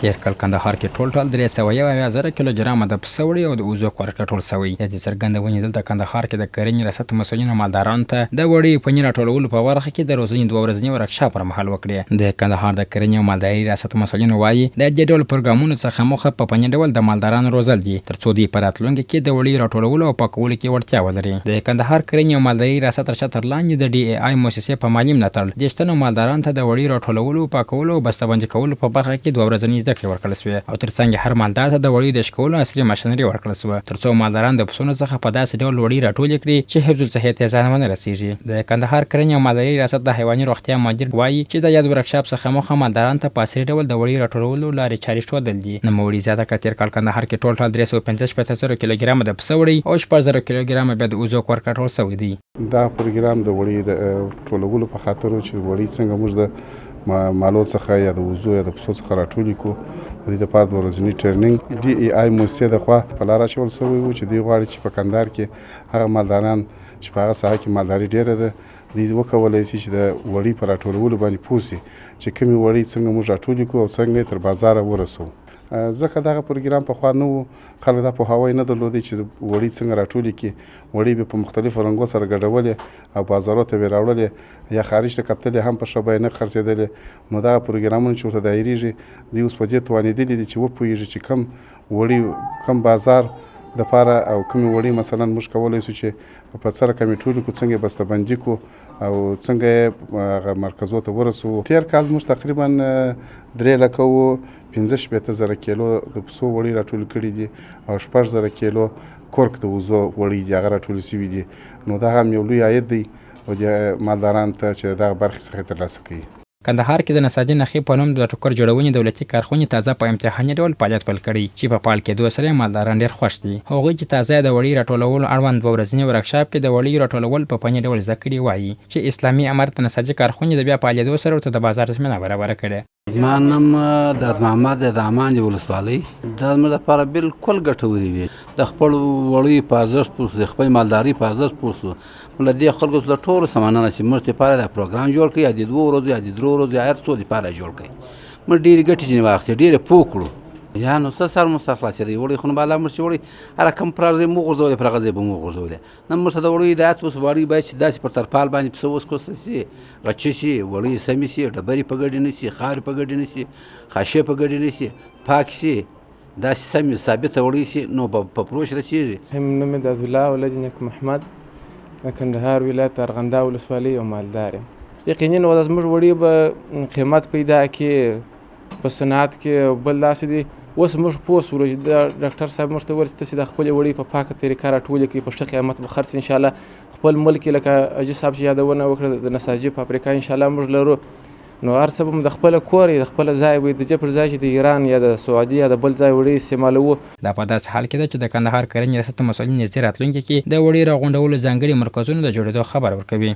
تیر کال کندهار کې ټول 301 کیلوګرامه د پسه وړۍ او د وزو خوراک راټول شوی. د دې څرګندونې دلته کندهار کې د کرنې ریاست مسؤلینو مالدارانو ته د وړۍ پنیر راټولولو په برخه کې د روزنې 2 ورځني ورکشاپ پر مهال وکړې. د کندهار د کرنې او مالدارۍ ریاست مسؤلینو وایي د دې ډول پروګرامونو څخه موخه په پنیر ډول د مالدارانو روزل دي ترڅو دوی په راتلونکي کې د وړۍ راټولولو او پاکولو کې وړتیا ولري. د کندهار کرنې او مالدارۍ ریاست تر شا لاندې د DAI مؤسسې په مالي ملاتړ د شتنو مالدارانو ته د وړۍ راټولولو، پاکولو او بسته‌بندي کولو په برخه کې 2 ورځني زده کړې ورکړل شوې او ترڅنګ هر مالدار ته د وړۍ د شکولو عصري ماشینري ورکړل شوه ترڅو مالداران د پسونو څخه په داسې ډول وړۍ راټولې کړي چې حفظ الصحت یې زیان ونه رسیږي. د کندهار کرنې او مالدارۍ ریاست د حیواني روغتیا مدیر وایي چې د یاد ورکشاپ څخه موخه مالداران ته په عصري ډول د وړۍ راټولولو لارې چارې ښودل دي. نوموړي زیاته کړه تېر کال کندهار کې ټول 355 کیلوګرامه د پسه وړۍ او 14,000 کیلوګرامه بیا د وزو خوراک راټول شوی دی. دا پروګرام د وړۍ د ټولولو په خاطر چې وړۍ څنګه موږ د مالو څخه یا د وزو یا د پسو څخه راټولې کړو. د دې لپاره د ورځني ټریننګ DAI مؤسسې د خوا په لاره اچول شوی و چې دوی غواړي چې په کندهار کې هغه مالداران چې په هغه ساحه کې مالداري ډېره ده دوی وکولی شي چې د وړۍ په راټولولو باندې پوه شي چې کومې وړۍ څنګه موږ راټولې کړو او څنګه یې تر بازاره ورسوو. ځکه دغه پروګرام پخوا نه و، خلک دا پوهاوی نه درلودی چې وړۍ څنګه راټولې کړي. وړۍ به په مختلفو رنګو سره ګډولې او بازارو ته به راوړلې یا خارج ته کتلې هم په ښه بیه نه خرڅېدلې. نو دغه پروګرامونه چې ورته دایریږي دوی اوس په دې توانېدلي دي چې وپوهېږي چې کوم وړۍ کوم بازار دپاره او کومې وړۍ مثلا موږ کولی شو چې په څه رقم یې ټولې کړو، څنګه یې بسته‌بندي کړو او څنګه یې هغه مرکزو ته ورسوو. تېر کال موږ تقریبا 3,15,000 کیلو د پسو وړۍ راټول کړي دي او 6,000 کیلو کورک د وزو وړۍ دي هغه راټول شوي دي. نو دا هم یو لوی عاید دی او د مالدارانو ته چې دغه برخې څخه ترلاسه کوي. کندهار کې د نساجي نخې په نوم د ټوکر جوړونې دولتي کارخونې تازه په امتحاني ډول فعالیت پیل کړی چې په فعال کېدو سره مالداران ډېر خوښ دي. هغوی چې تازه د وړۍ راټولولو اړوند 2 ورځني ورکشاپ کې د وړۍ راټولول په فني ډول زده کړي وایي چې اسلامي امارت د نساجي کارخونې د بیا فعالېدو سره ورته د بازار زمینه برابره کړې. زما نوم داد محمد د عمان د ولسوالۍ. دا زموږ لپاره بالکل ګټورې وي. د خپل وړۍ په ارزښت پوه شو، د خپل مالدارۍ په ارزښت پوه شو. له دې خلکو له ټولو څه مننه چې موږ لپاره دا پروګرام جوړ کړي یا د 2 ورځو یا د 3 ورځو یا هر څو لپاره جوړ کړي. موږ ډېرې ګټې ځینې واخیستې، ډېرې پوه کړو. یا نو څه سر مو سر خلاصېدی وړۍ خو نو بالا موږ چې وړۍ هره کوم پر ځای مو غورځولې پر هغه ځای به مو غورځولې. نن موږ ته د وړۍ هدایت وشو وړۍ باید چې داسې پر ترپال باندې پسه وسکوسل شي، غچې شي، وړۍ سمې شي، ډبرې په ګډې نه شي، خاورې په ګډې نه شي، خاشې په ګډې نه شي، پاکې شي، داسې سمې ثابته وړۍ شي نو په پروش رسېږي. نوم مې دادالله ولد نیک محمد د کندهار ولایت ارغنداو ولسوالۍ یو مالدار یم. یقیني نو زموږ وړۍ به قیمت پیدا کړي په صنعت کې بل داسې دي. اوس موږ پوه شولو چې ډاکټر صاحب موږ ته وویل چې تاسې د خپلې وړۍ په پاکه طریقه راټولې کړئ، په ښه قیمت به خرڅ انشاءالله. خپل ملک یې لکه حاجي صاحب چې یادونه وکړه د نساجي فابریکه انشاءالله موږ لرو. نو هر څه به د خپله کور د خپله ځای وي، د دې پر ځای چې د ایران یا د سعودي یا د بل ځای وړۍ استعمالوو. دا په داسې حال کې ده چې د کندهار کرنې ریاست مسؤلین نږدې راتلونکي کې د وړۍ راغونډولو ځانګړي مرکزونو د جوړېدو خبر ورکوي.